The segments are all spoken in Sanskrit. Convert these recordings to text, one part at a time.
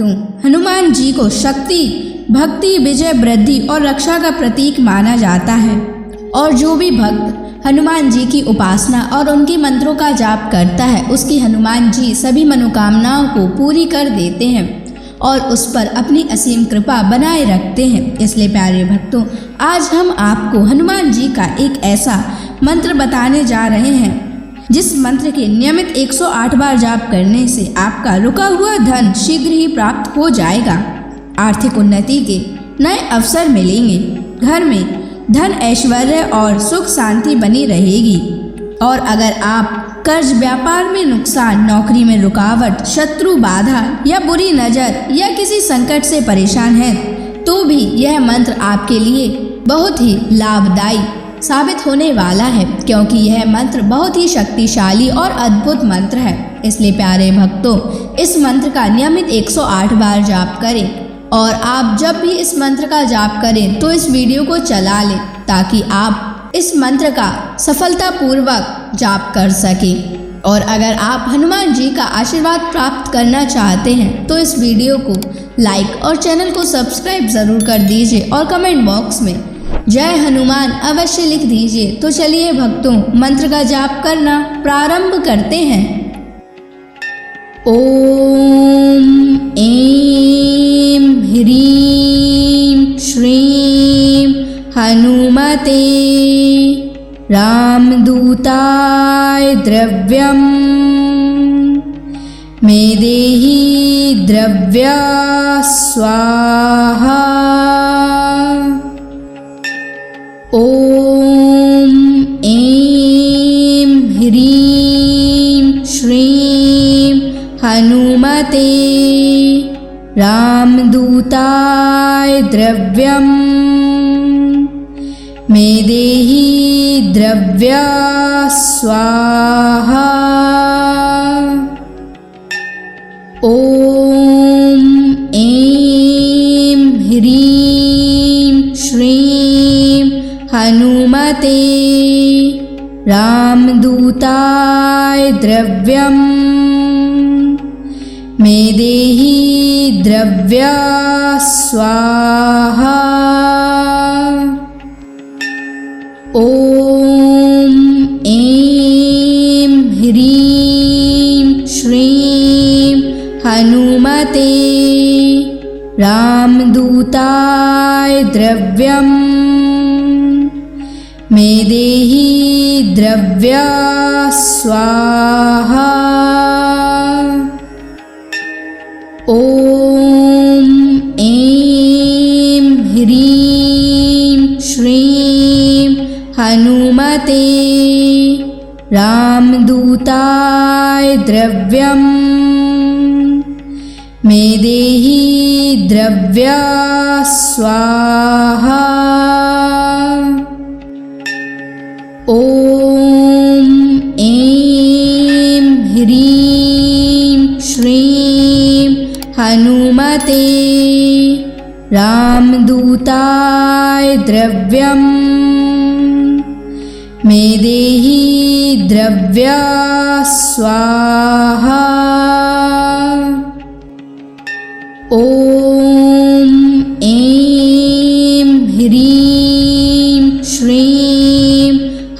भक्तों, हनुमान जी को शक्ति, भक्ति, विजय, वृद्धि और रक्षा का प्रतीक माना जाता है और जो भी भक्त हनुमान जी की उपासना और उनके मंत्रों का जाप करता है उसकी हनुमान जी सभी मनोकामनाओं को पूरी कर देते हैं और उस पर अपनी असीम कृपा बनाए रखते हैं। इसलिए प्यारे भक्तों, आज हम आपको हनुमान जी का एक ऐसा मंत्र बताने जा रहे हैं जिस मंत्र के नियमित 108 बार जाप करने से आपका रुका हुआ धन शीघ्र ही प्राप्त हो जाएगा। आर्थिक उन्नति के नए अवसर मिलेंगे, घर में धन, ऐश्वर्य और सुख शांति बनी रहेगी। और अगर आप कर्ज, व्यापार में नुकसान, नौकरी में रुकावट, शत्रु बाधा या बुरी नज़र या किसी संकट से परेशान हैं तो भी यह मंत्र आपके लिए बहुत ही लाभदायी साबित होने वाला है, क्योंकि यह मंत्र बहुत ही शक्तिशाली और अद्भुत मंत्र है। इसलिए प्यारे भक्तों, इस मंत्र का नियमित 108 बार जाप करें और आप जब भी इस मंत्र का जाप करें तो इस वीडियो को चला लें ताकि आप इस मंत्र का सफलतापूर्वक जाप कर सकें। और अगर आप हनुमान जी का आशीर्वाद प्राप्त करना चाहते हैं तो इस वीडियो को लाइक और चैनल को सब्सक्राइब ज़रूर कर दीजिए और कमेंट बॉक्स में जय हनुमान अवश्य लिख दीजिए। तो चलिए भक्तों, मंत्र का जाप करना प्रारंभ करते हैं। ओम ऐं ह्रीं श्रीं हनुमते रामदूताय द्रव्यं मे देहि द्रव्या स्वाहा। ओम ऐं ह्रीं श्रीं हनुमते रामदूताय द्रव्यं मे देहि द्रव्या स्वाहा। ओम ऐं ह्रीं श्रीं हनुमते रामदूताय द्रव्यं मे देहि द्रव्या स्वाहा। ओम ऐं ह्रीं श्रीं हनुमते रामदूताय द्रव्यं मे देहि द्रव्या स्वाहा। ओम ऐं ह्रीं श्रीं हनुमते रामदूताय द्रव्यं मे देहि द्रव्या स्वाहा। ओम ऐं ह्रीं श्रीं हनुमते रामदूताय द्रव्यं मे देहि द्रव्या स्वाहा। ओम ऐं ह्रीं श्रीं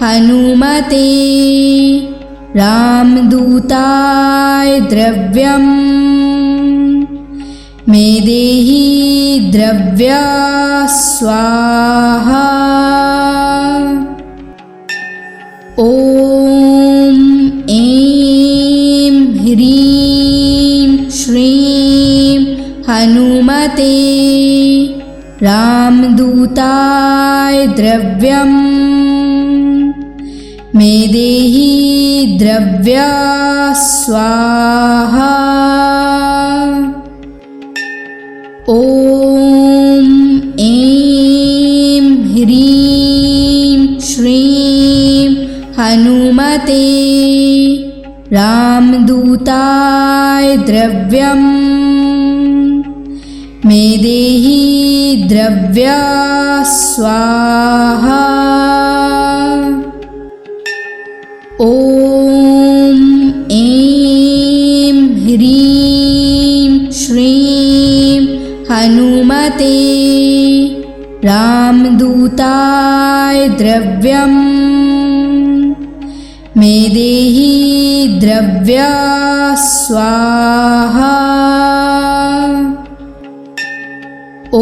हनुमते रामदूताय द्रव्यं मे देहि द्रव्या स्वाहा। ओम ऐं ह्रीं श्रीं हनुमते रामदूताय द्रव्यं मे देहि द्रव्या स्वाहा। ओम ऐं ह्रीं श्रीं हनुमते रामदूताय द्रव्यं मे देहि द्रव्या स्वाहा। ओम ऐं ह्रीं श्रीं द्रव्यम् मे देहि द्रव्या स्वाहा। ॐ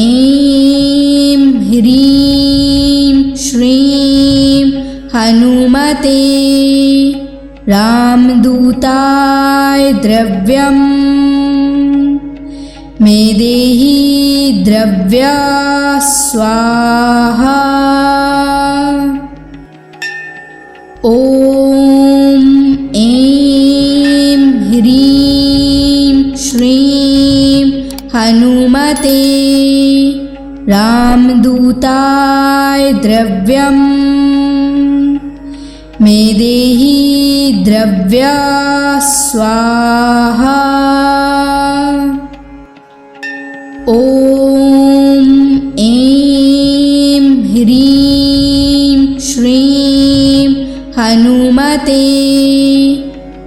ऐं ह्रीं श्रीं हनुमते रामदूताय द्रव्यम् मे देहि द्रव्या स्वाहा। ॐ ऐं ह्रीं श्रीं हनुमते रामदूताय द्रव्यम् मे देहि द्रव्या स्वाहा। ॐ ऐं ह्रीं श्रीं हनुमते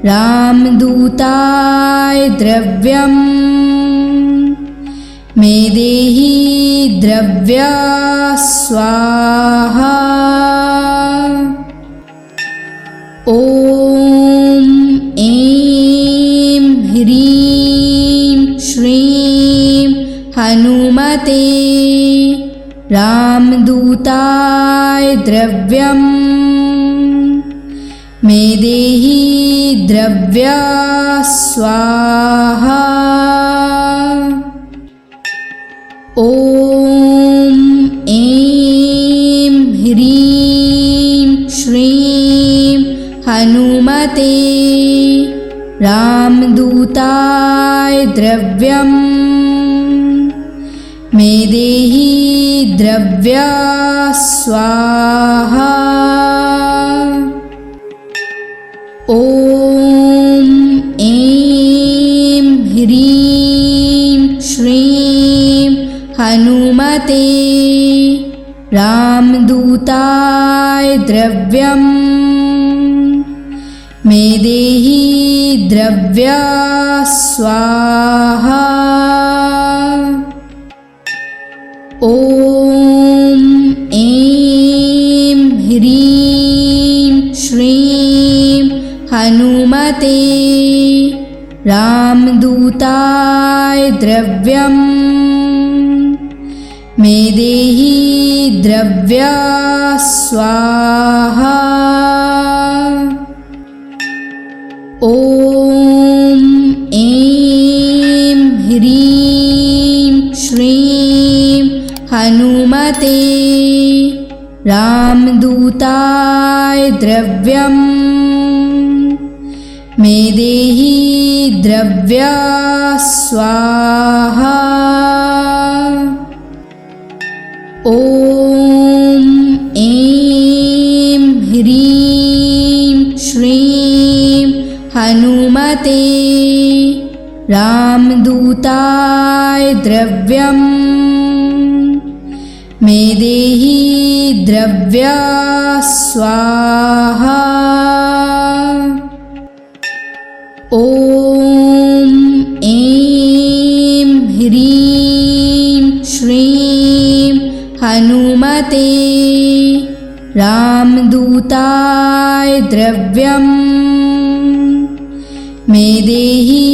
रामदूताय द्रव्यम् मे देहि द्रव्या स्वाहा। ॐ ऐं ह्रीं श्रीं हनुमते रामदूताय द्रव्यम् मे देहि द्रव्या स्वाहा। ॐ ऐं ह्रीं श्रीं हनुमते रामदूताय द्रव्यम् मे देहि द्रव्या स्वाहा। ॐ ऐं ह्रीं श्रीं हनुमते रामदूताय द्रव्यम् मे देहि द्रव्या स्वाहा। ॐ ऐं ह्रीं श्रीं हनुमते रामदूताय द्रव्यम् मे देहि द्रव्या स्वाहा। ॐ ऐं ह्रीं श्रीं हनुमते रामदूताय द्रव्यम् मे देहि द्रव्या स्वाहा। ॐ ऐं ह्रीं श्रीं हनुमते रामदूताय द्रव्यम् मे देहि द्रव्या स्वाहा। ॐ ऐं ह्रीं श्रीं हनुमते रामदूताय द्रव्यम् मे देहि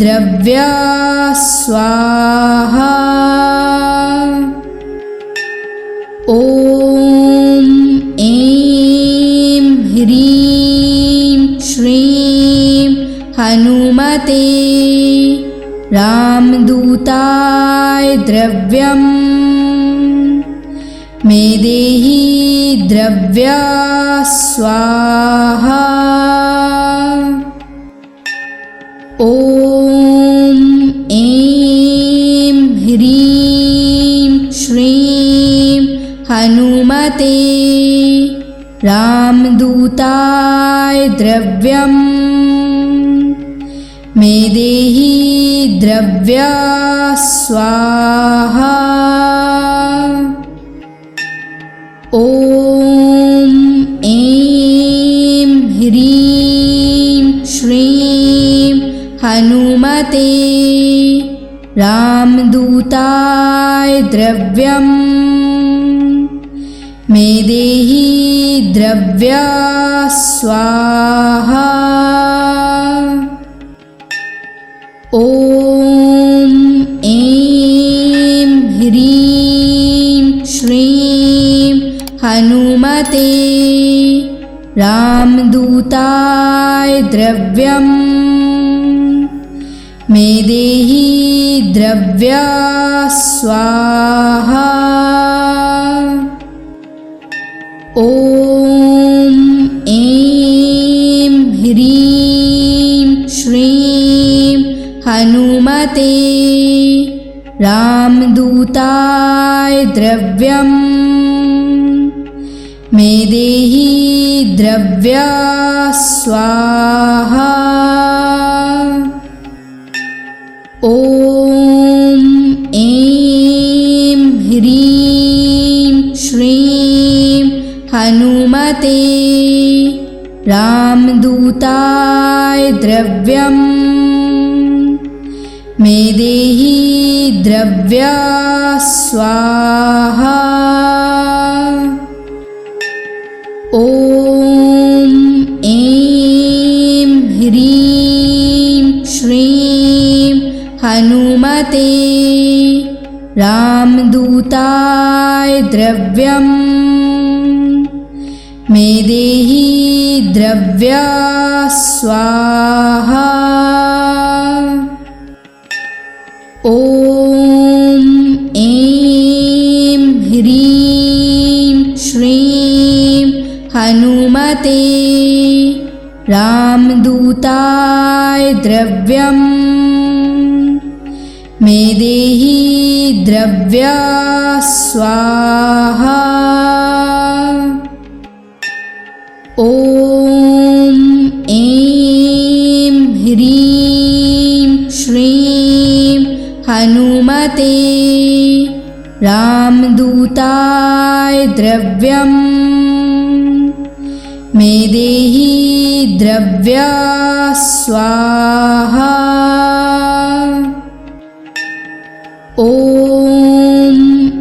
द्रव्या स्वाहा। ॐ ऐं ह्रीं श्रीं हनुमते रामदूताय द्रव्यम् मे देहि द्रव्या स्वाहा। ॐ ऐं ह्रीं श्रीं हनुमते रामदूताय द्रव्यम् मे देहि द्रव्या स्वाहा। ॐ ऐं ह्रीं श्रीं हनुमते रामदूताय द्रव्यम् मे देहि द्रव्या स्वाहा। ॐ ऐं ह्रीं श्रीं हनुमते रामदूताय द्रव्यम्। मे देहि द्रव्या स्वाहा। ॐ ऐं ह्रीं श्रीं हनुमते रामदूताय द्रव्यम्। मे देहि द्रव्या स्वाहा। ॐ ऐं ह्रीं श्रीं हनुमते रामदूताय द्रव्यम्। मे देहि द्रव्या स्वाहा। ॐ ऐं ह्रीं श्रीं हनुमते रामदूताय द्रव्यम्। मे देहि द्रव्या स्वाहा। ॐ ऐं ह्रीं श्रीं हनुमते रामदूताय द्रव्यम्। मे देहि द्रव्या स्वाहा। ॐ ऐं ह्रीं श्रीं हनुमते रामदूताय द्रव्यम्। मे देहि द्रव्या स्वाहा। ॐ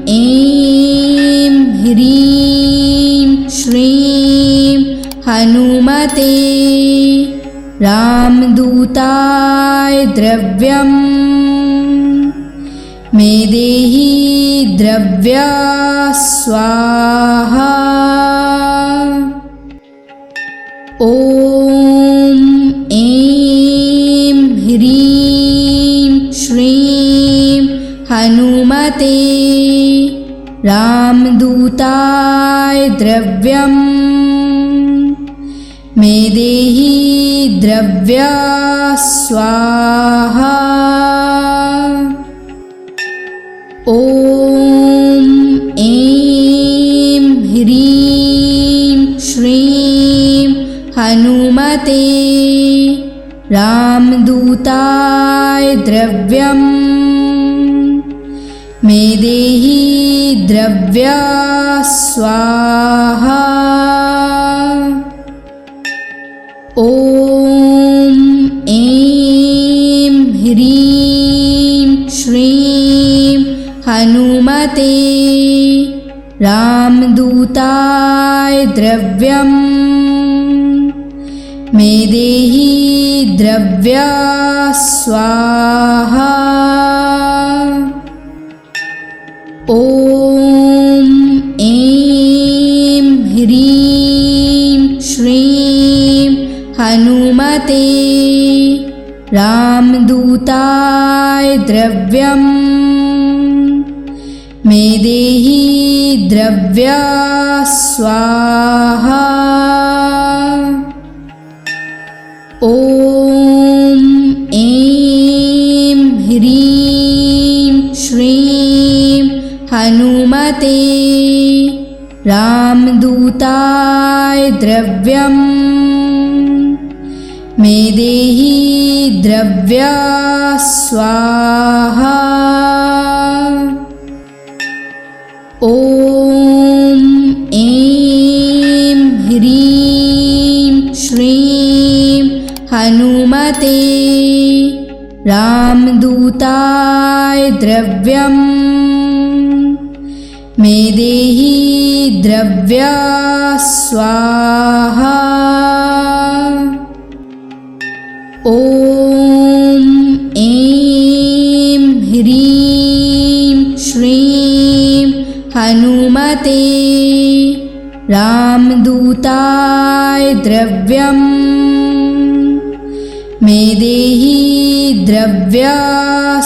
ऐं ह्रीं श्रीं हनुमते रामदूताय द्रव्यम्। मे देहि द्रव्या स्वाहा। ॐ ऐं ह्रीं श्रीं हनुमते रामदूताय द्रव्यम्। मे देहि द्रव्या स्वाहा। ॐ ऐं ह्रीं श्रीं हनुमते रामदूताय द्रव्यम्। मे देहि द्रव्या स्वाहा। ॐ ऐं ह्रीं श्रीं हनुमते रामदूताय द्रव्यम्। मे देहि द्रव्या स्वाहा। ॐ ऐं ह्रीं श्रीं हनुमते रामदूताय द्रव्यम्। मे देहि द्रव्या स्वाहा। ॐ ऐं ह्रीं श्रीं हनुमते रामदूताय द्रव्यम्। मे देहि द्रव्या स्वाहा। ॐ ऐं ह्रीं श्रीं हनुमते रामदूताय द्रव्यम्। मे देहि द्रव्या स्वाहा। ॐ ऐं ह्रीं श्रीं हनुमते रामदूताय द्रव्यम् मे देहि द्रव्या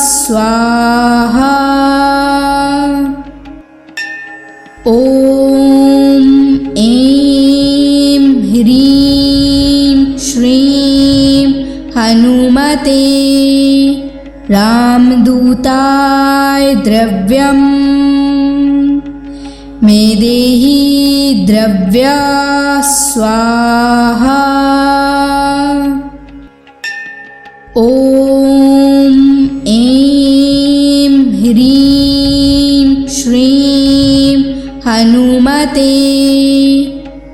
स्वाहा। ॐ ऐं ह्रीं श्रीं हनुमते रामदूताय द्रव्यम् मे देहि द्रव्या स्वाहा। ॐ ऐं ह्रीं श्रीं हनुमते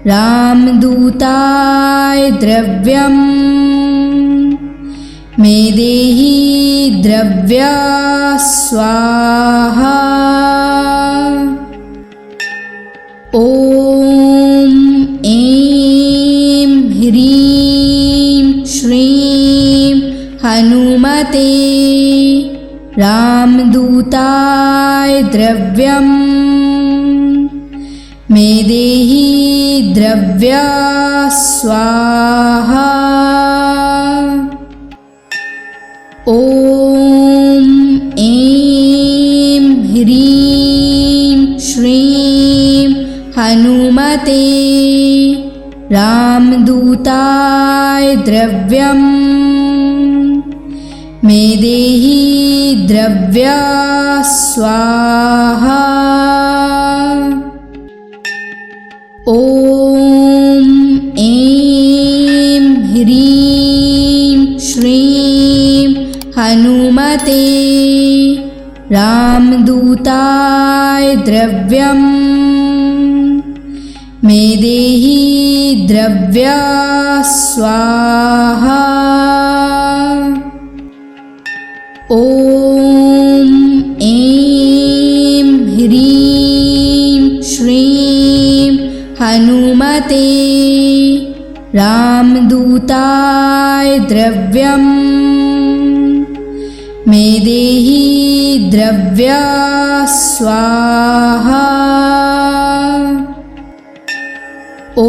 रामदूताय द्रव्यम् मे देहि द्रव्या स्वाहा। ॐ ऐं ह्रीं श्रीं हनुमते रामदूताय द्रव्यम् मे देहि द्रव्या स्वाहा। ॐ ऐं ह्रीं श्रीं हनुमते रामदूताय द्रव्यम् मे देहि द्रव्या स्वाहा। ॐ ऐं ह्रीं श्रीं हनुमते रामदूताय द्रव्यम् मे देहि द्रव्या स्वाहा। ॐ ऐं ह्रीं श्रीं हनुमते रामदूताय द्रव्यम् मे देहि द्रव्या स्वाहा। ॐ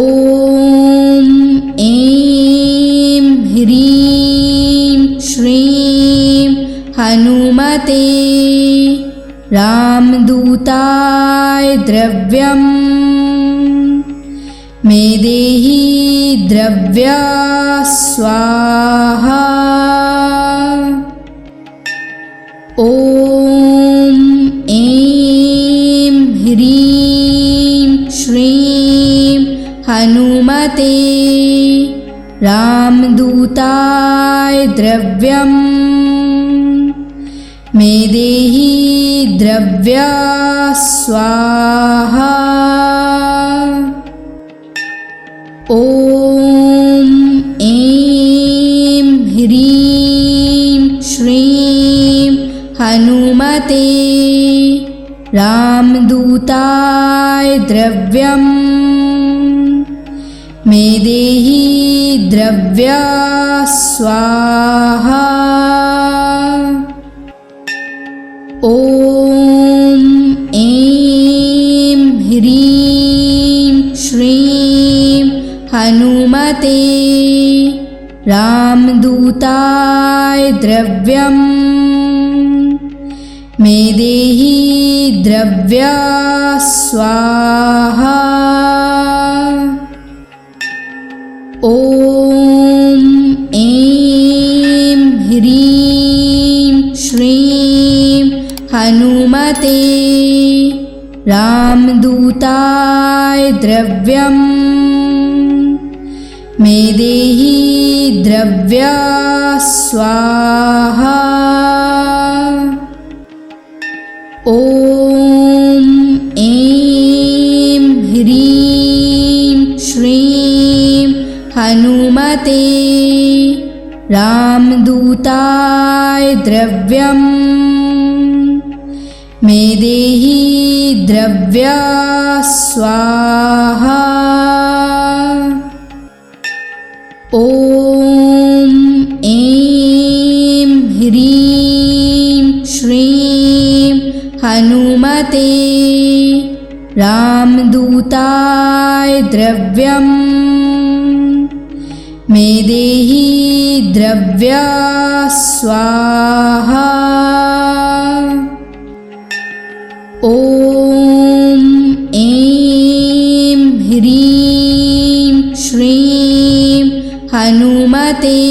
ऐं ह्रीं श्रीं हनुमते रामदूताय द्रव्यम् मे देहि द्रव्या स्वाहा। ॐ ऐं ह्रीं श्रीं हनुमते रामदूताय द्रव्यम् मे देहि द्रव्या स्वाहा। ॐ ऐं ह्रीं श्रीं हनुमते रामदूताय द्रव्यम् मे देहि द्रव्या स्वाहा। ॐ ऐं ह्रीं श्रीं हनुमते रामदूताय द्रव्यम् मे देहि द्रव्या स्वाहा। ॐ ऐं ह्रीं श्रीं हनुमते रामदूताय द्रव्यम् मे देहि द्रव्या स्वाहा। ॐ ऐं ह्रीं श्रीं हनुमते रामदूताय द्रव्यम् मेदेहि द्रव्या स्वाहा। ॐ ऐं ह्रीं श्रीं हनुमते रामदूताय द्रव्यम् मेदेहि द्रव्या स्वाहा। ॐ ऐं ह्रीं श्रीं हनुमते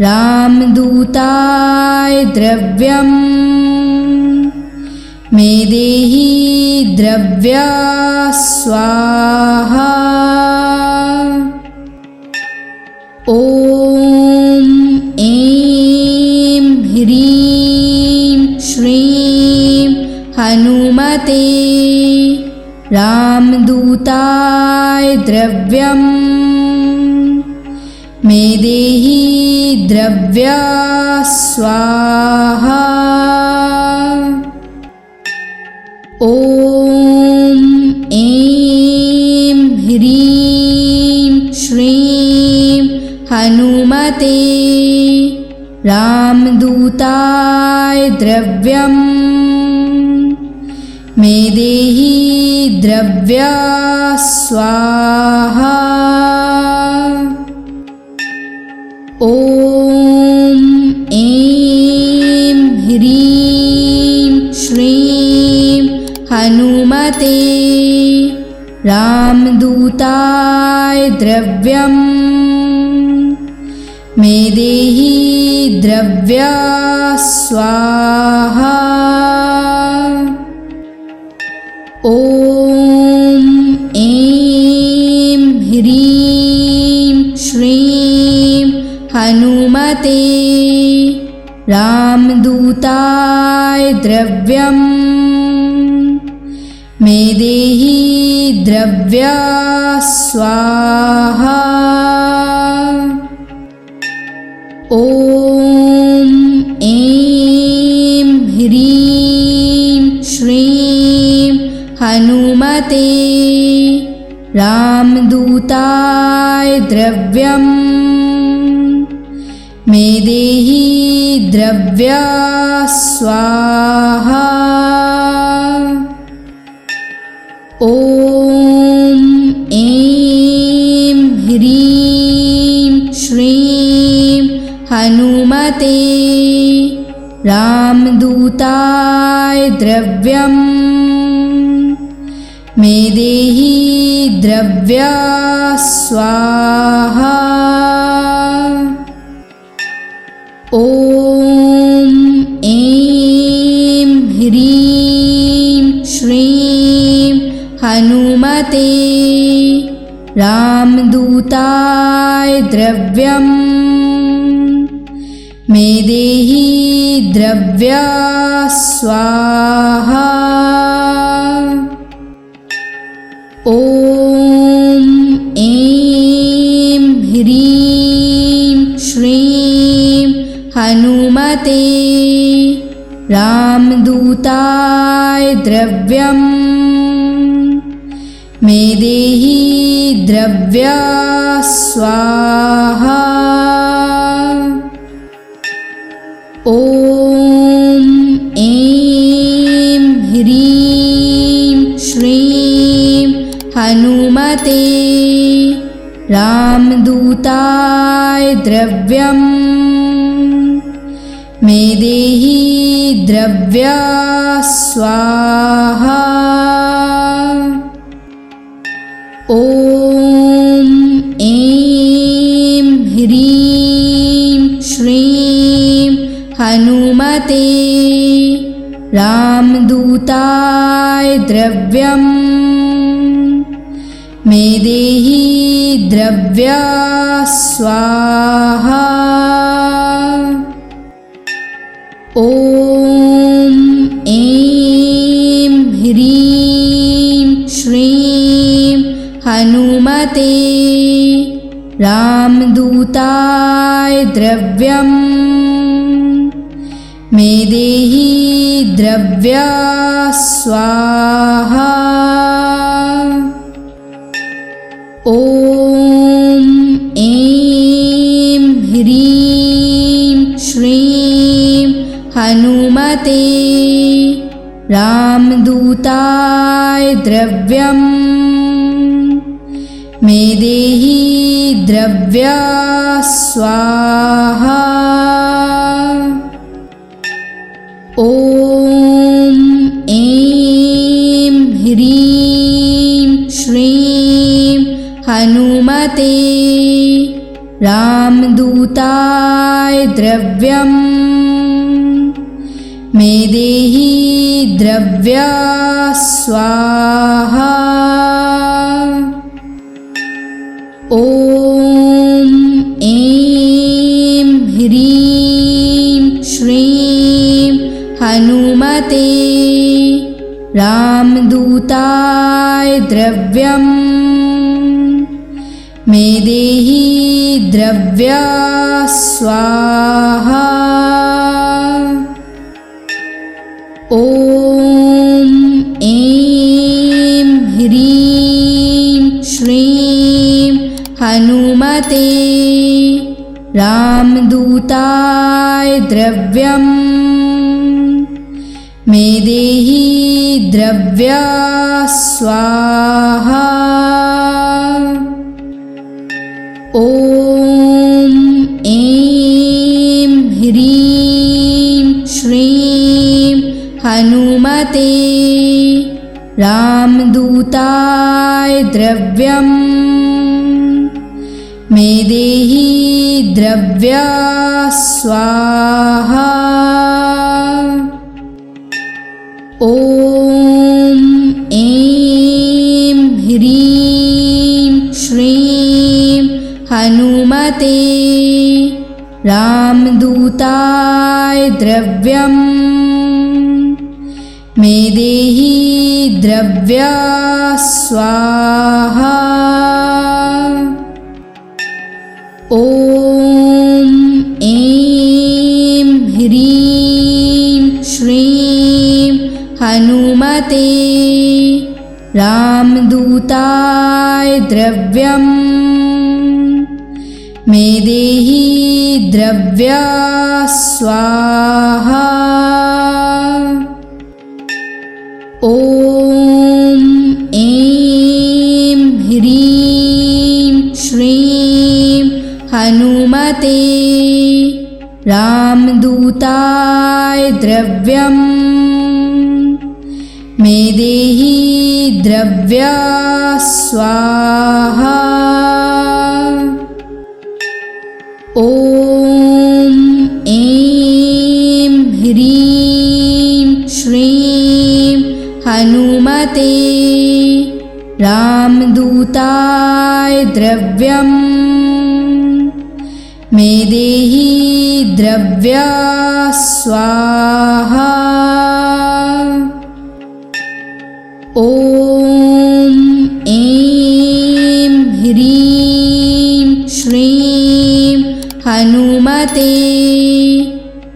रामदूताय द्रव्यम् मेदेहि द्रव्या स्वाहा। ॐ ऐं ह्रीं श्रीं हनुमते रामदूताय द्रव्यम् मेदेहि द्रव्या स्वाहा। ॐ ऐं ह्रीं श्रीं हनुमते रामदूताय द्रव्यम् मेदेहि द्रव्या स्वाहा। ॐ ऐं ह्रीं श्रीं हनुमते रामदूताय द्रव्यम् मेदेहि द्रव्या स्वाहा। ॐ ऐं ह्रीं श्रीं हनुमते रामदूताय द्रव्यम् मेदेहि द्रव्या स्वाहा। ॐ ऐं ह्रीं श्रीं हनुमते रामदूताय द्रव्यम् मेदेहि द्रव्या स्वाहा। ॐ ऐं ह्रीं श्रीं हनुमते रामदूताय द्रव्यम् मेदेहि द्रव्या स्वाहा। ॐ ऐं ह्रीं श्रीं हनुमते रामदूताय द्रव्यम् मेदेहि द्रव्या स्वाहा। ॐ ऐं ह्रीं श्रीं हनुमते रामदूताय द्रव्यम् मेदेहि द्रव्या स्वाहा। ॐ ऐं ह्रीं श्रीं हनुमते रामदूताय द्रव्यम् मेदेहि द्रव्या स्वाहा। ॐ ऐं ह्रीं श्रीं हनुमते रामदूताय द्रव्यम् मेदेहि द्रव्या स्वाहा। ॐ ऐं ह्रीं श्रीं हनुमते रामदूताय द्रव्यम् मे देहि द्रव्या स्वाहा। ॐ ऐं ह्रीं श्रीं हनुमते रामदूताय द्रव्यम् मे देहि द्रव्या स्वाहा। ॐ ऐं ह्रीं श्रीं हनुमते रामदूताय द्रव्यम् मे देहि द्रव्या स्वाहा। ॐ ऐं ह्रीं श्रीं हनुमते रामदूताय द्रव्यम् मे देहि द्रव्या स्वाहा। ॐ ऐं ह्रीं श्रीं हनुमते रामदूताय द्रव्यम् मे देहि द्रव्या स्वाहा। ॐ ऐं ह्रीं श्रीं हनुमते रामदूताय द्रव्यम् मे देहि द्रव्या स्वाहा। ॐ ऐं ह्रीं श्रीं हनुमते रामदूताय द्रव्यम् मे देहि द्रव्या स्वाहा। ॐ ऐं ह्रीं श्रीं हनुमते रामदूताय द्रव्यम् मे देहि द्रव्या स्वाहा। ॐ ऐं ह्रीं श्रीं हनुमते रामदूताय द्रव्यम् मे देहि द्रव्या स्वाहा। ॐ ऐं ह्रीं श्रीं हनुमते रामदूताय द्रव्यम् मे देहि द्रव्या स्वाहा। ॐ ऐं ह्रीं श्रीं हनुमते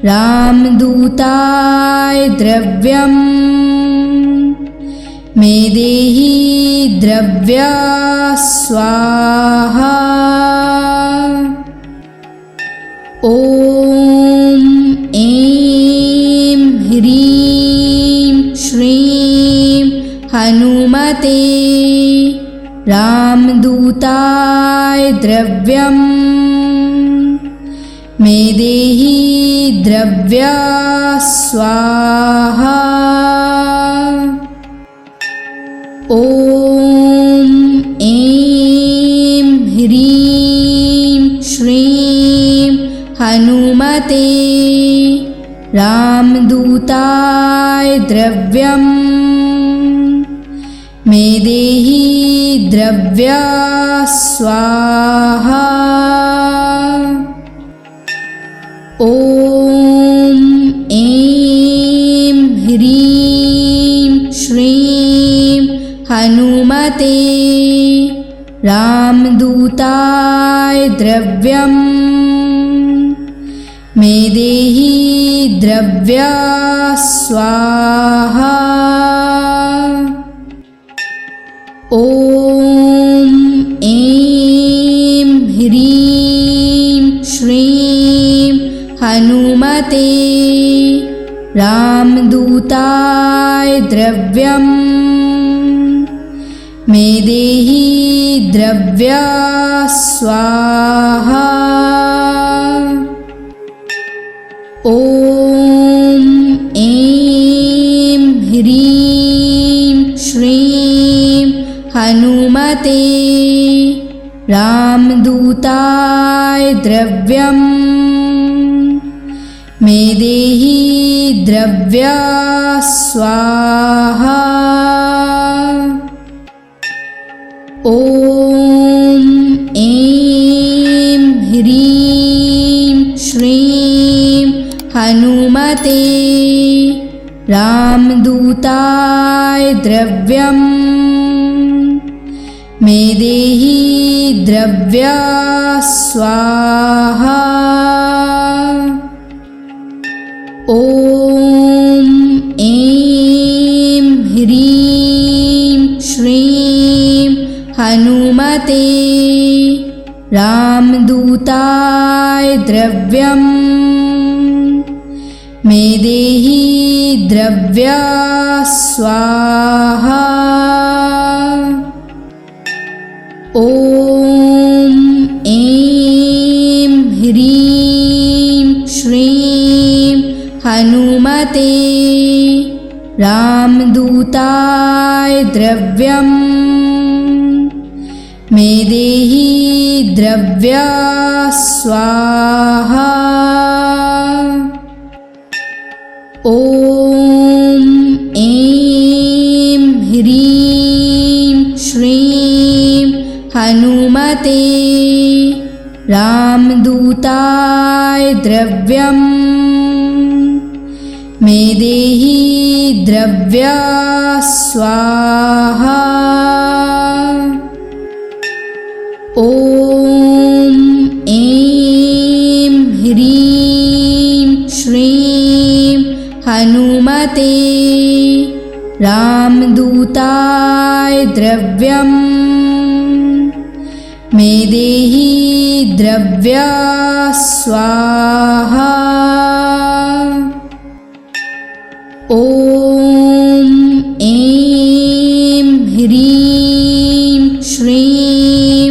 रामदूताय द्रव्यम् मे देहि द्रव्या स्वाहा। ॐ ऐं ह्रीं श्रीं हनुमते रामदूताय द्रव्यम् मे देहि द्रव्या स्वाहा। ॐ ऐं ह्रीं श्रीं हनुमते रामदूताय द्रव्यम् मे देहि द्रव्या स्वाहा। ॐ ऐं ह्रीं श्रीं हनुमते रामदूताय द्रव्यम् मे देहि द्रव्या स्वाहा। ॐ ऐं ह्रीं श्रीं हनुमते रामदूताय द्रव्यम्। मे देहि द्रव्या स्वाहा। ॐ ऐं ह्रीं श्रीं हनुमते रामदूताय द्रव्यम्। मे देहि द्रव्या स्वाहा। ॐ ऐं ह्रीं श्रीं हनुमते रामदूताय द्रव्यम्। मे देहि द्रव्या स्वाहा। ॐ ऐं ह्रीं श्रीं हनुमते रामदूताय द्रव्यम्। मे देहि द्रव्या स्वाहा। ॐ ऐं ह्रीं श्रीं हनुमते रामदूताय द्रव्यम्। मे देहि द्रव्या स्वाहा। ॐ ऐं ह्रीं श्रीं हनुमते रामदूताय द्रव्यम्। मे देहि द्रव्या स्वाहा। ॐ ऐं ह्रीं श्रीं हनुमते रामदूताय द्रव्यम्। मे देहि द्रव्या स्वाहा। ॐ ऐं ह्रीं श्रीं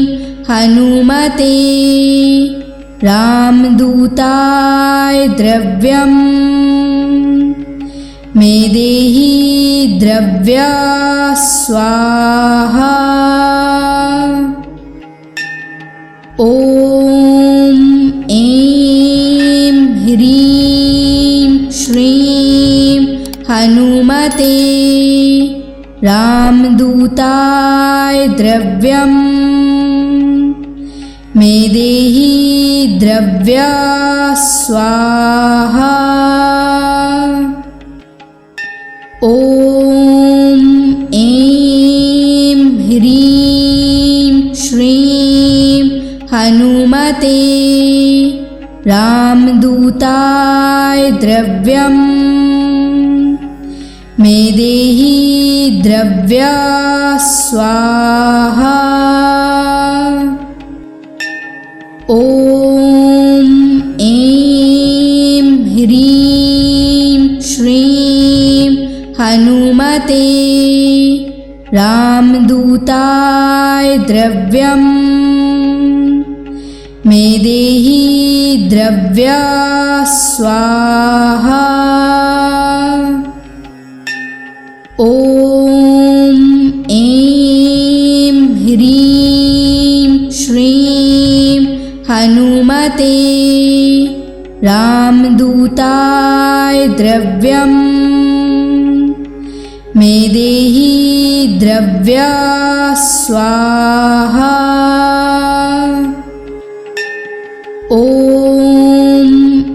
हनुमते रामदूताय द्रव्यम्। मे देहि द्रव्या स्वाहा। ॐ ऐं ह्रीं श्रीं हनुमते रामदूताय द्रव्यम्। मे देहि द्रव्या स्वाहा। ॐ ऐं ह्रीं श्रीं हनुमते रामदूताय द्रव्यम्। मे देहि द्रव्या स्वाहा। ॐ ऐं ह्रीं श्रीं हनुमते रामदूताय द्रव्यम्। मे देहि द्रव्या स्वाहा। ॐ ऐं ह्रीं श्रीं हनुमते रामदूताय द्रव्यम्। मे देहि द्रव्या स्वाहा। ॐ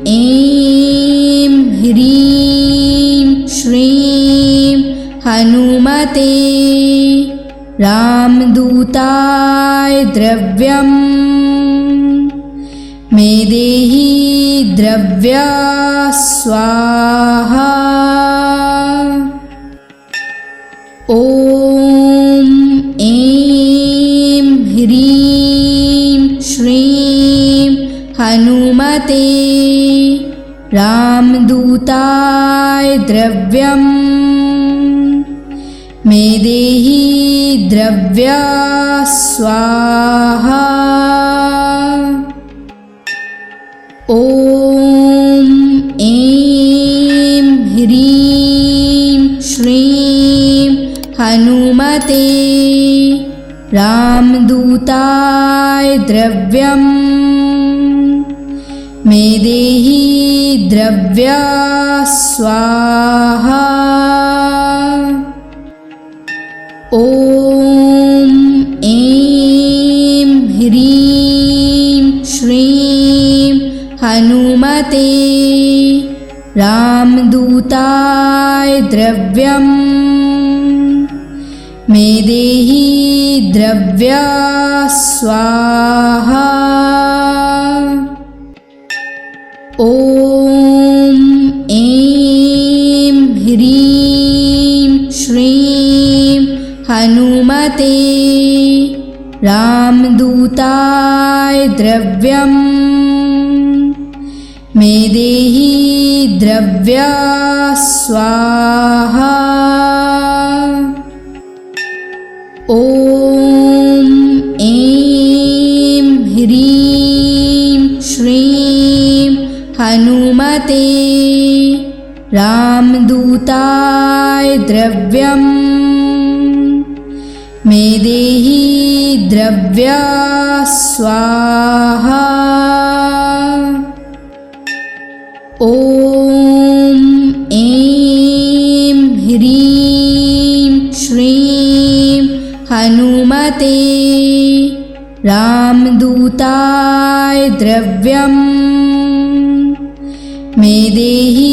ऐं ह्रीं श्रीं हनुमते रामदूताय द्रव्यम्। मेदेहि द्रव्या स्वाहा। ॐ ऐं ह्रीं श्रीं हनुमते रामदूताय द्रव्यम्। मेदेहि द्रव्या स्वाहा। ॐ ऐं ह्रीं श्रीं हनुमते रामदूताय द्रव्यम्। मेदेहि द्रव्या स्वाहा। ॐ ऐं ह्रीं श्रीं हनुमते रामदूताय द्रव्यम्। मेदेहि द्रव्या स्वाहा। ॐ ऐं ह्रीं श्रीं हनुमते रामदूताय द्रव्यम्। मेदेहि द्रव्या स्वाहा। ॐ ऐं ह्रीं श्रीं हनुमते रामदूताय द्रव्यम्। मेदेहि द्रव्या स्वाहा। ॐ ऐं ह्रीं श्रीं हनुमते रामदूताय द्रव्यम्। मेदेहि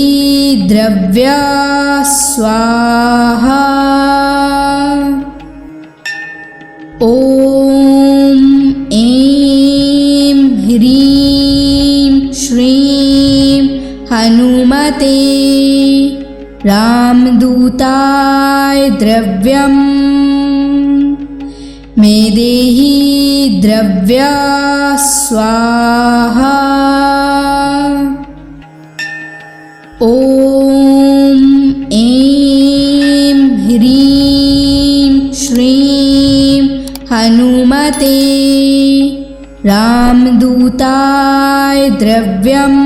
द्रव्या स्वाहा। ॐ ऐं ह्रीं श्रीं हनुमते रामदूताय द्रव्यम्। मेदेहि द्रव्या स्वाहा। ॐ ऐं ह्रीं श्रीं हनुमते रामदूताय द्रव्यम्।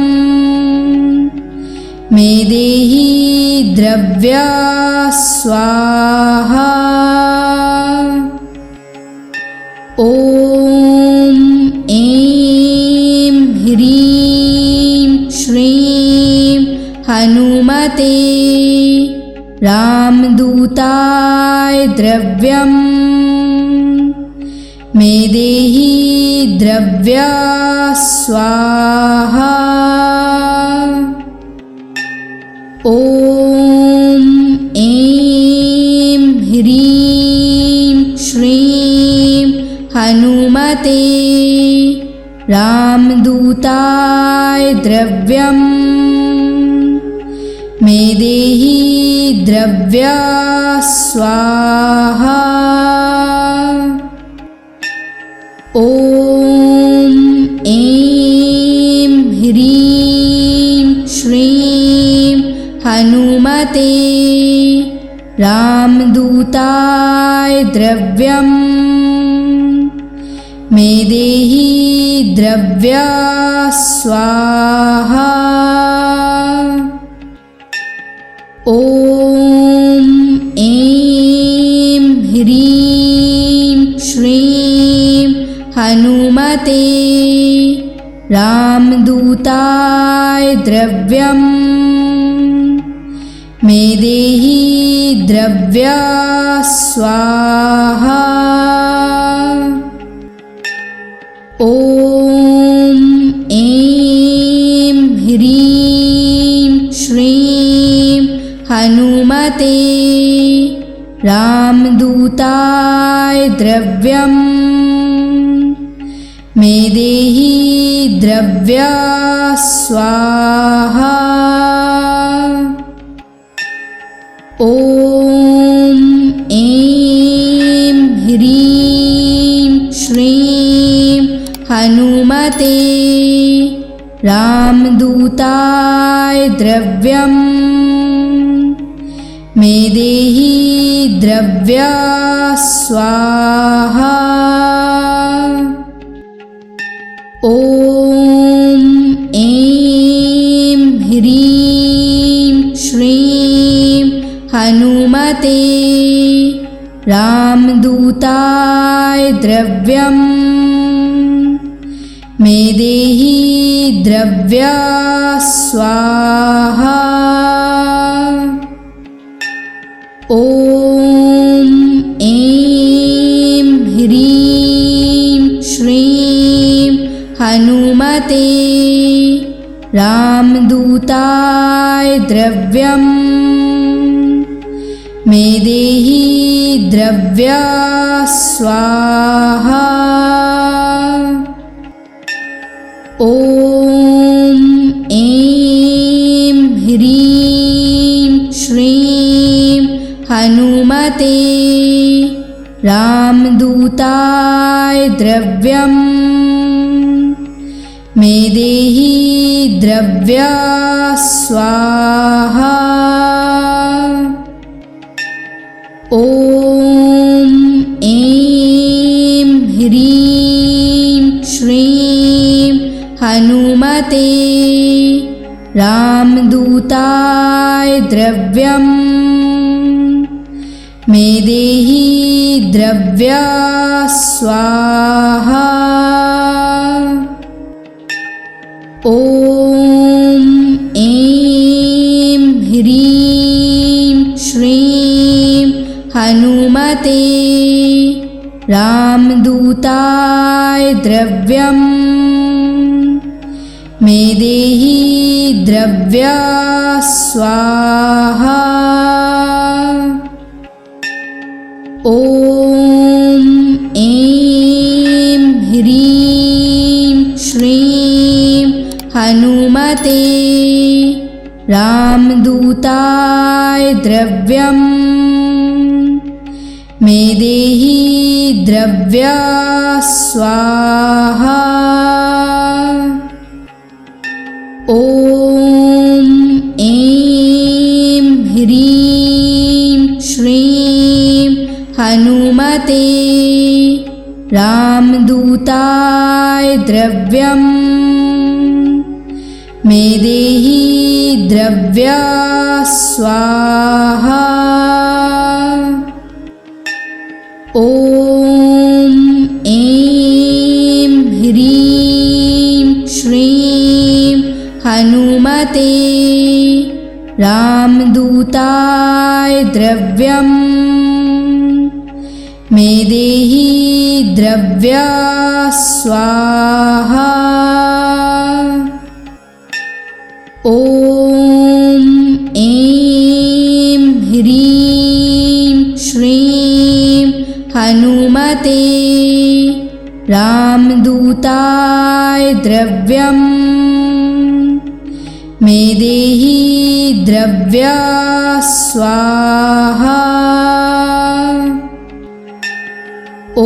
मेदेहि द्रव्या स्वाहा। ॐ ऐं ह्रीं श्रीं हनुमते रामदूताय द्रव्यम्। मेदेहि द्रव्या स्वाहा। ॐ ऐं ह्रीं श्रीं हनुमते रामदूताय द्रव्यम्। मेदेहि द्रव्या स्वाहा। ॐ ऐं ह्रीं श्रीं हनुमते रामदूताय द्रव्यम्। मेदेहि द्रव्या स्वाहा। ॐ ऐं ह्रीं श्रीं हनुमते रामदूताय द्रव्यम्। मेदेहि द्रव्या स्वाहा। ॐ ऐं ह्रीं श्रीं हनुमते रामदूताय द्रव्यम्। मेदेहि द्रव्या स्वाहा। ॐ ऐं ह्रीं श्रीं हनुमते रामदूताय द्रव्यम् मेदेहि द्रव्या स्वाहा। ॐ ऐं ह्रीं श्रीं हनुमते रामदूताय द्रव्यम् मेदेहि द्रव्या स्वाहा। ॐ ऐं ह्रीं श्रीं हनुमते रामदूताय द्रव्यम् मेदेहि द्रव्या स्वाहा। ॐ ऐं ह्रीं श्रीं हनुमते रामदूताय द्रव्यम् मेदेहि द्रव्या स्वाहा। ॐ ऐं ह्रीं श्रीं हनुमते रामदूताय द्रव्यम् मेदेहि द्रव्या स्वाहा। ॐ ऐं ह्रीं श्रीं हनुमते रामदूताय द्रव्यम् मेदेहि द्रव्या स्वाहा। ॐ ऐं ह्रीं श्रीं हनुमते रामदूताय द्रव्यम् मेदेहि द्रव्या स्वाहा। ॐ ऐं ह्रीं श्रीं हनुमते रामदूताय द्रव्यम् मेदेहि द्रव्या स्वाहा। ॐ ऐं ह्रीं श्रीं हनुमते रामदूताय द्रव्यम् मेदेहि द्रव्या स्वाहा। ॐ ऐं ह्रीं श्रीं हनुमते रामदूताय द्रव्यम् मेदेहि द्रव्या स्वाहा। ॐ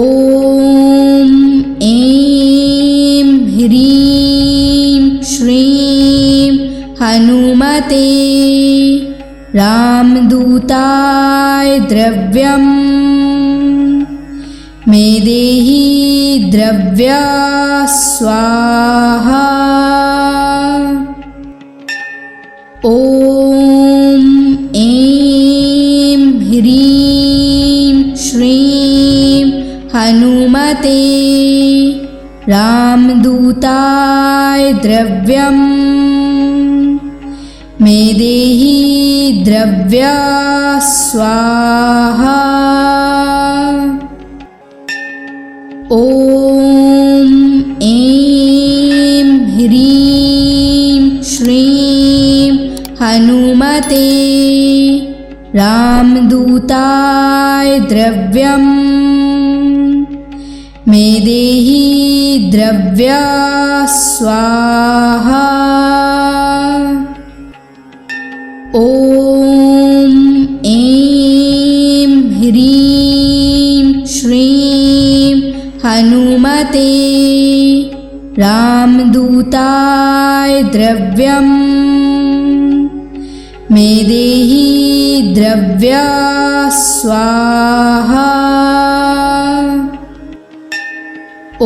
ऐं ह्रीं श्रीं हनुमते रामदूताय द्रव्यम् मेदेहि द्रव्या स्वाहा। ॐ ऐं ह्रीं श्रीं हनुमते रामदूताय द्रव्यम् मेदेहि द्रव्या स्वाहा। ॐ ऐं ह्रीं श्रीं हनुमते रामदूताय द्रव्यम् देहि द्रव्या स्वाहा। ॐ ऐं ह्रीं श्रीं हनुमते रामदूताय द्रव्यम् मे देहि द्रव्या स्वाहा। ॐ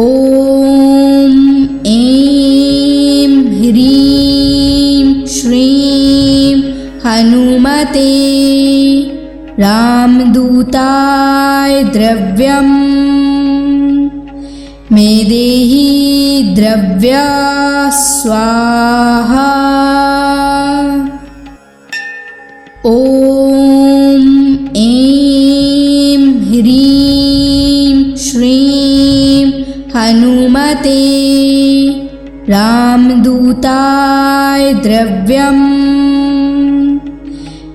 ऐं ह्रीं श्रीं हनुमते रामदूताय द्रव्यम् मे देहि द्रव्या स्वाहा। ॐ ऐं ह्रीं श्रीं हनुमते रामदूताय द्रव्यम्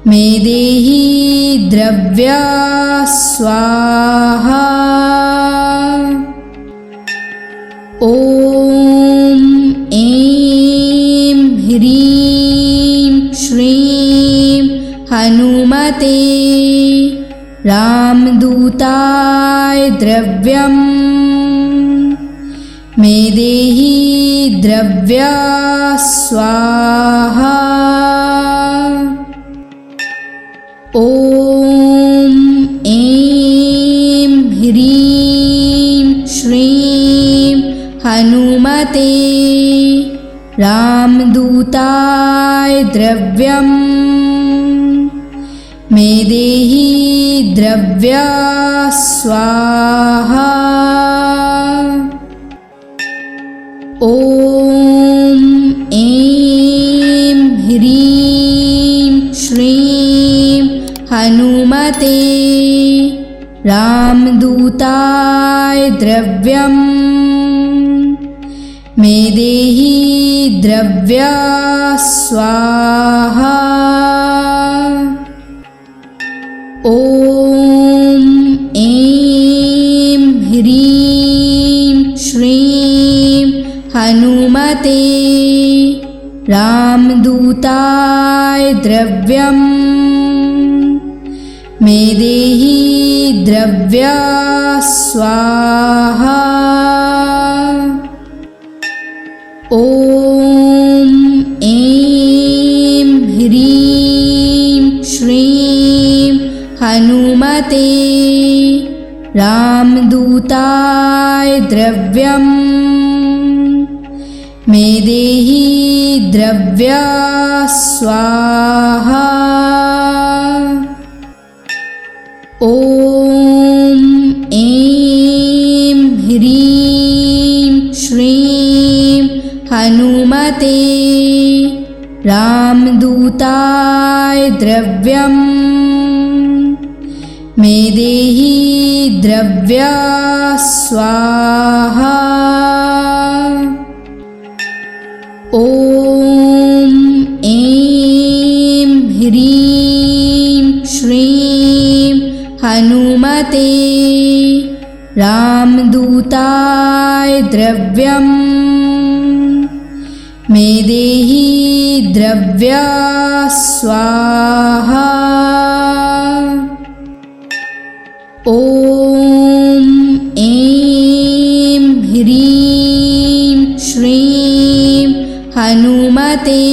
मे देहि द्रव्या स्वाहा। ॐ ऐं ह्रीं श्रीं हनुमते रामदूताय द्रव्यम् मे देहि द्रव्या स्वाहा। ॐ ऐं ह्रीं श्रीं हनुमते रामदूताय द्रव्यम् मे देहि द्रव्या स्वाहा। ॐ ऐं ह्रीं श्रीं हनुमते रामदूताय द्रव्यम् मे देहि द्रव्या स्वाहा। ॐ ऐं ह्रीं श्रीं हनुमते रामदूताय द्रव्यम् मे देहि द्रव्या स्वाहा। ॐ ऐं ह्रीं श्रीं हनुमते रामदूताय द्रव्यम् मे देहि द्रव्या स्वाहा। ॐ ऐं ह्रीं श्रीं हनुमते रामदूताय द्रव्यम् मे देहि द्रव्या स्वाहा। ॐ ऐं ह्रीं श्रीं हनुमते रामदूताय द्रव्यम् मे देहि द्रव्या स्वाहा। ॐ ऐं ह्रीं श्रीं हनुमते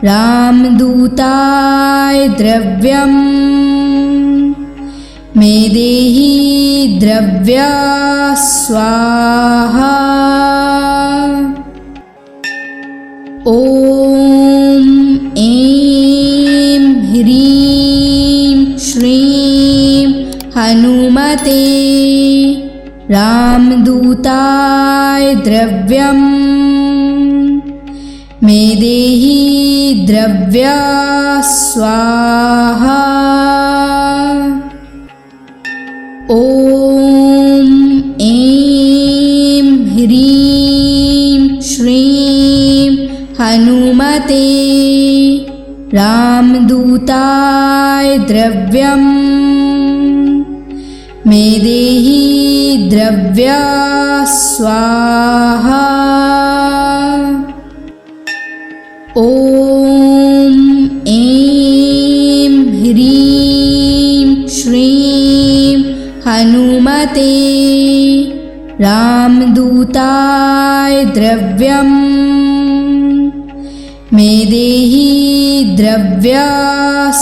रामदूताय द्रव्यम् मे देहि द्रव्या स्वाहा। ॐ ऐं ह्रीं श्रीं हनुमते रामदूताय द्रव्यम् मे देहि द्रव्या स्वाहा। ॐ ऐं ह्रीं श्रीं हनुमते रामदूताय द्रव्यम् मे देहि द्रव्या द्रव्या स्वाहा। ॐ ऐं ह्रीं श्रीं हनुमते रामदूताय द्रव्यं मे देहि द्रव्या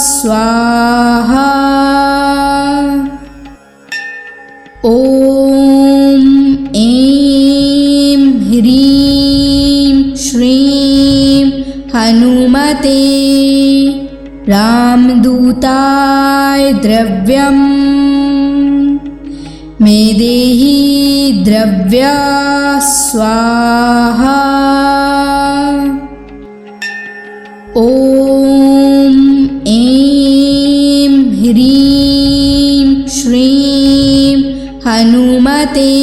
स्वाहा। ॐ ऐं ह्रीं श्रीं हनुमते रामदूताय द्रव्यं मे देहि द्रव्या स्वाहा। ॐ ऐं ह्रीं श्रीं हनुमते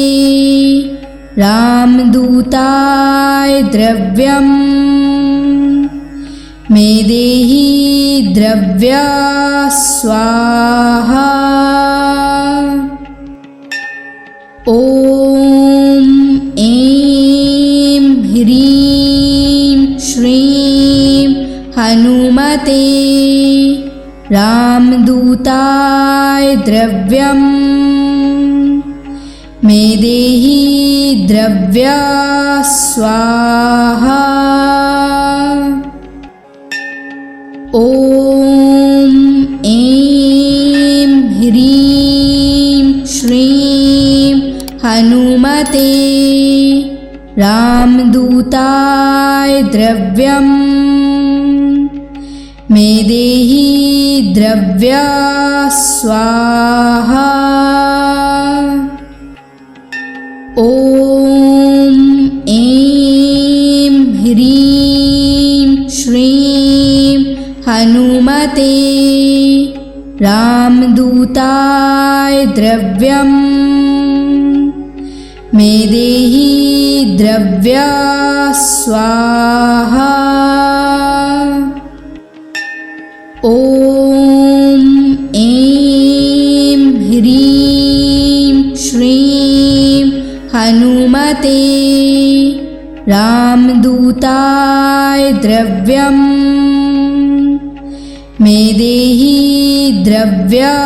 रामदूताय द्रव्यं मे देहि द्रव्या स्वाहा। ॐ ऐं ह्रीं श्रीं हनुमते रामदूताय द्रव्यं मे देहि द्रव्या स्वाहा। ॐ ऐं ह्रीं श्रीं हनुमते रामदूताय द्रव्यं मे देहि द्रव्या स्वाहा। ॐ ऐं ह्रीं श्रीं हनुमते रामदूताय द्रव्यं मे देहि द्रव्या स्वाहा। ॐ ऐं ह्रीं श्रीं हनुमते रामदूताय द्रव्यं मे देहि द्रव्या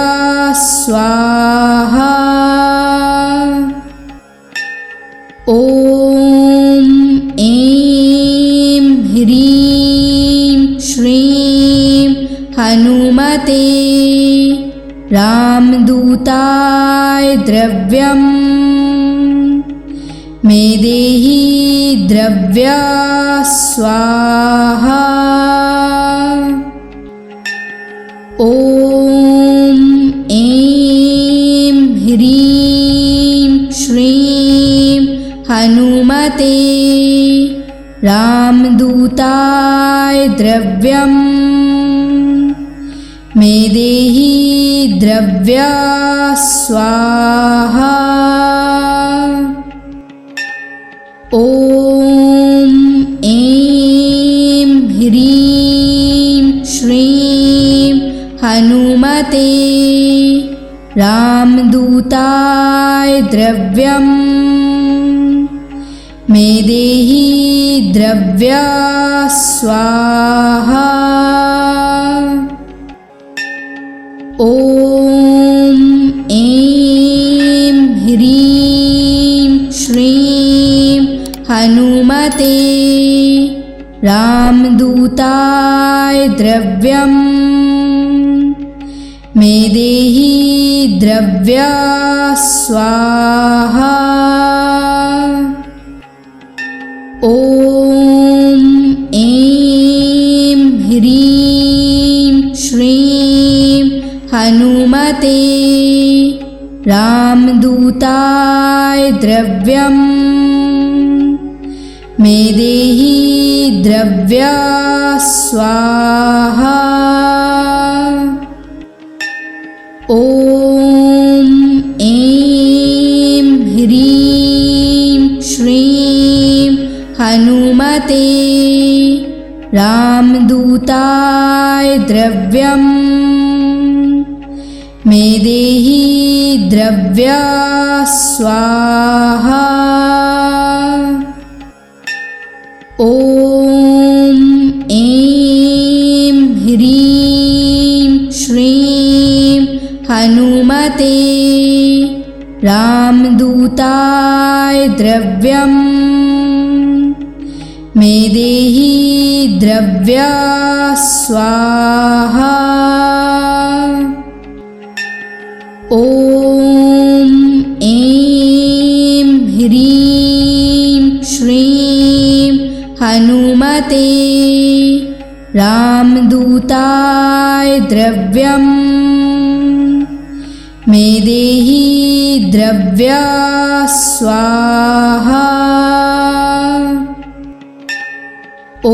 स्वाहा। ॐ ऐं ह्रीं श्रीं हनुमते रामदूताय द्रव्यं मे देहि द्रव्या स्वाहा। ॐ ऐं ह्रीं श्रीं हनुमते रामदूताय द्रव्यं मे देहि द्रव्या स्वाहा। ॐ ऐं ह्रीं श्रीं हनुमते रामदूताय द्रव्यं मे देहि द्रव्या स्वाहा। ॐ ऐं ह्रीं श्रीं हनुमते रामदूताय द्रव्यं मे देहि द्रव्या स्वाहा। ॐ ऐं ह्रीं श्रीं हनुमते रामदूताय द्रव्यं मे देहि द्रव्या स्वाहा। ॐ ऐं ह्रीं श्रीं हनुमते रामदूताय द्रव्यं मेदेहि द्रव्या स्वाहा। ॐ ऐं ह्रीं श्रीं हनुमते रामदूताय द्रव्यम् मेदेहि द्रव्या स्वाहा। ॐ ऐं ह्रीं श्रीं हनुमते रामदूताय द्रव्यम् मेदेहि द्रव्या स्वाहा। ॐ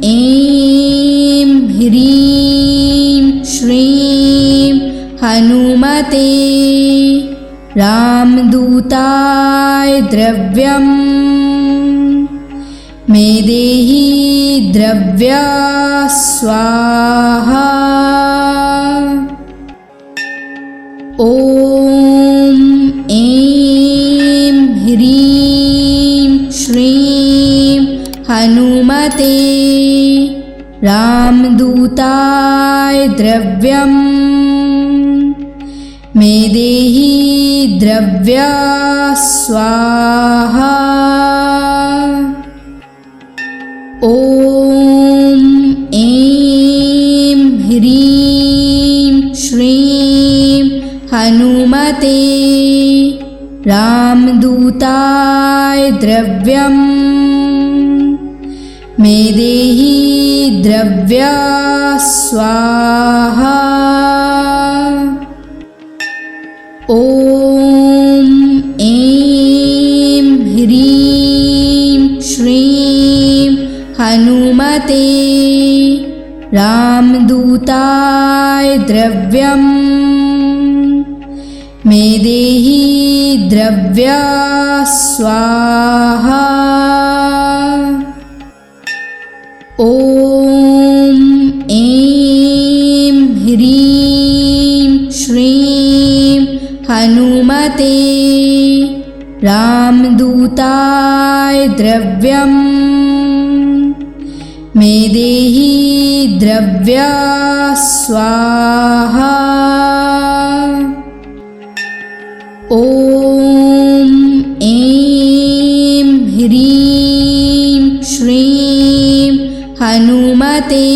ऐं ह्रीं श्रीं हनुमते रामदूताय द्रव्यम् मेदेहि द्रव्या स्वाहा। ॐ ऐं ह्रीं श्रीं हनुमते रामदूताय द्रव्यम् मेदेहि द्रव्या स्वाहा। ॐ ऐं ह्रीं श्रीं हनुमते रामदूताय द्रव्यम् मेदेहि द्रव्या स्वाहा। ॐ ऐं ह्रीं श्रीं हनुमते रामदूताय द्रव्यम् मेदेहि द्रव्या स्वाहा। ॐ ऐं ह्रीं श्रीं हनुमते रामदूताय द्रव्यम् मेदेहि द्रव्या स्वाहा। ॐ ऐं ह्रीं श्रीं हनुमते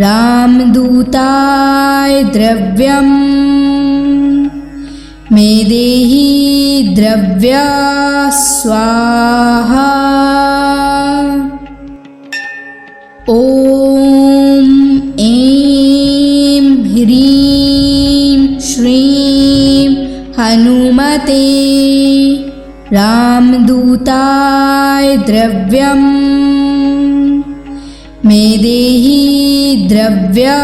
रामदूताय द्रव्यम् मेदेहि द्रव्या स्वाहा। ॐ ऐं ह्रीं श्रीं हनुमते रामदूताय द्रव्यम् मेदेहि द्रव्या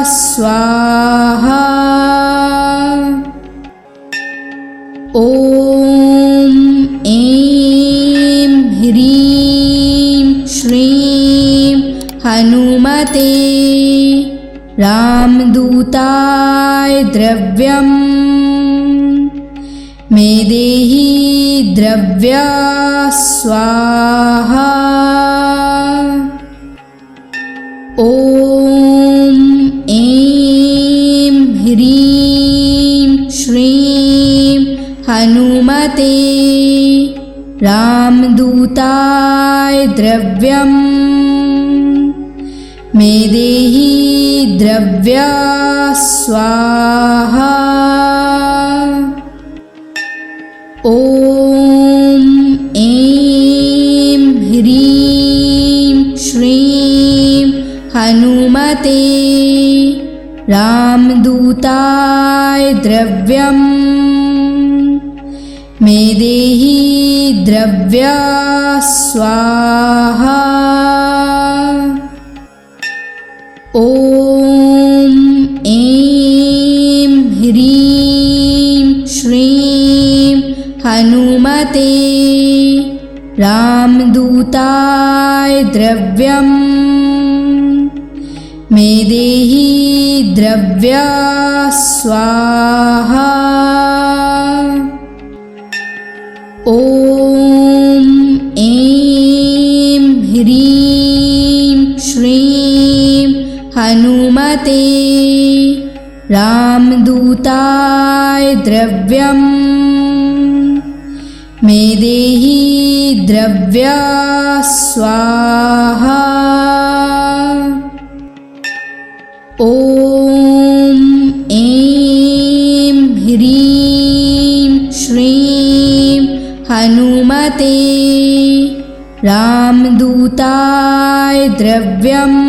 स्वाहा। ॐ ऐं ह्रीं श्रीं हनुमते रामदूताय द्रव्यम् मेदेहि द्रव्या स्वाहा। ॐ ऐं ह्रीं श्रीं हनुमते रामदूताय द्रव्यम् मेदेहि द्रव्या स्वाहा। ॐ ऐं ह्रीं श्रीं हनुमते रामदूताय द्रव्यम् मेदेहि द्रव्या स्वाहा। ॐ ऐं ह्रीं श्रीं हनुमते रामदूताय द्रव्यम् मेदेहि द्रव्या स्वाहा। ॐ ऐं ह्रीं श्रीं हनुमते रामदूताय द्रव्यम्। मेदेहि द्रव्या स्वाहा। ॐ ऐं ह्रीं श्रीं हनुमते रामदूताय द्रव्यम्।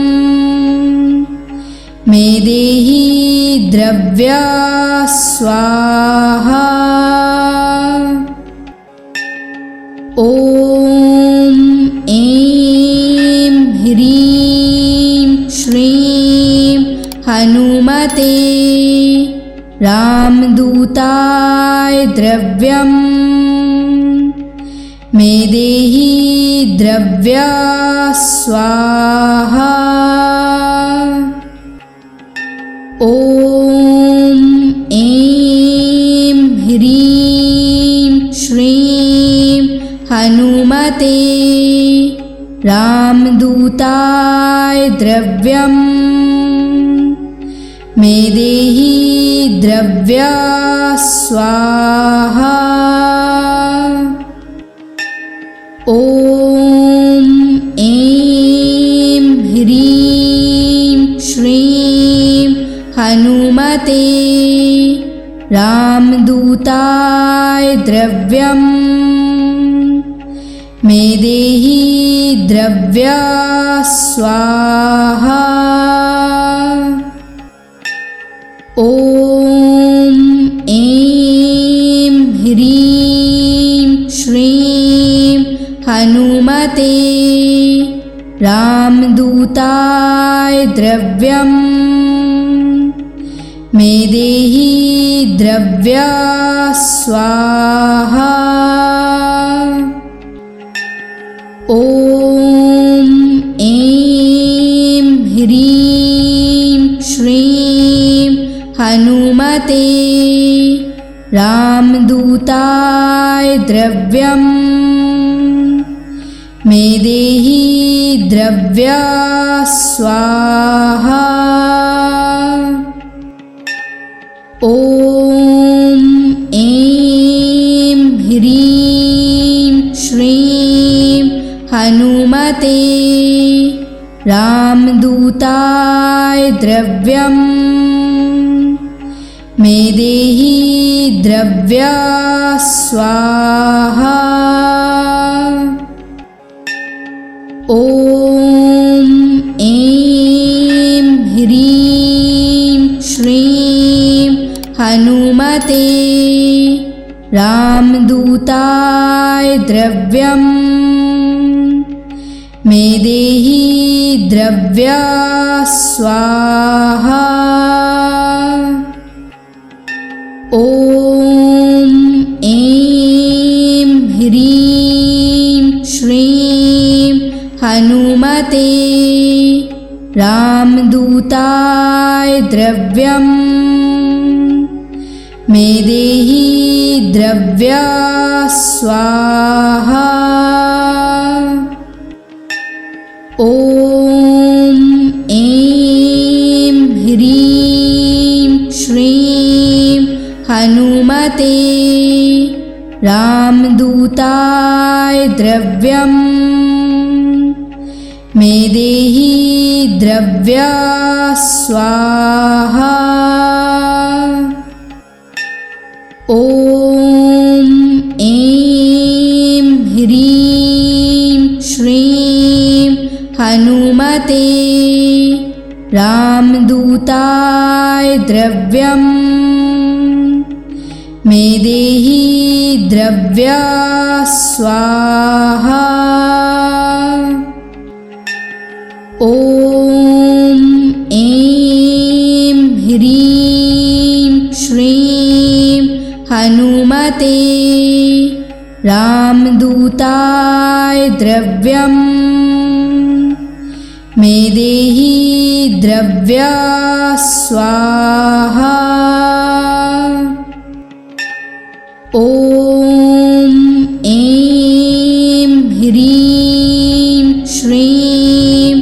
मेदेहि द्रव्या स्वाहा। ॐ ऐं ह्रीं श्रीं हनुमते रामदूताय द्रव्यम्। मेदेहि द्रव्या स्वाहा। ॐ ऐं ह्रीं श्रीं हनुमते रामदूताय द्रव्यम्। मेदेहि द्रव्या स्वाहा। ॐ ऐं ह्रीं श्रीं हनुमते रामदूताय द्रव्यम्। मेदेहि द्रव्या स्वाहा। ॐ ऐं ह्रीं श्रीं हनुमते रामदूताय द्रव्यम्। मेदेहि द्रव्या स्वाहा। ॐ ऐं ह्रीं श्रीं हनुमते रामदूताय द्रव्यम्। मेदेहि द्रव्या स्वाहा। ॐ ऐं ह्रीं श्रीं हनुमते रामदूताय द्रव्यम्। मेदेहि द्रव्या स्वाहा। ॐ ऐं ह्रीं श्रीं हनुमते रामदूताय द्रव्यम्। मेदेहि द्रव्या स्वाहा। ॐ ऐं ह्रीं श्रीं हनुमते रामदूताय द्रव्यम्। मेदेहि द्रव्या स्वाहा। ॐ ऐं ह्रीं श्रीं हनुमते रामदूताय द्रव्यम्। मेदेहि द्रव्या स्वाहा। ॐ ऐं ह्रीं श्रीं हनुमते रामदूताय द्रव्यम्। मेदेहि द्रव्या स्वाहा। ॐ ऐं ह्रीं श्रीं हनुमते रामदूताय द्रव्यम्। मे देहि द्रव्या स्वाहा। ॐ ऐं ह्रीं श्रीं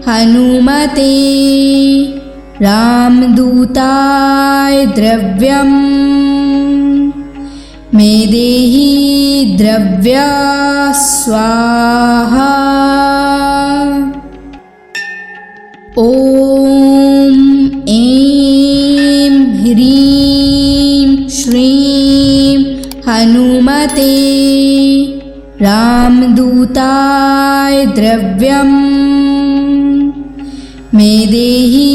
हनुमते रामदूताय द्रव्यम् मे देहि द्रव्या स्वाहा। ॐ ऐं ह्रीं श्रीं हनुमते रामदूताय द्रव्यम् मे देहि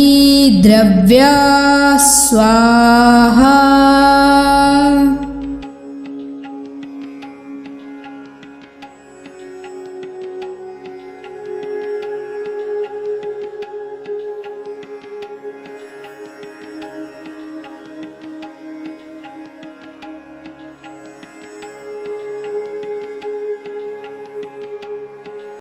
द्रव्या स्वाहा।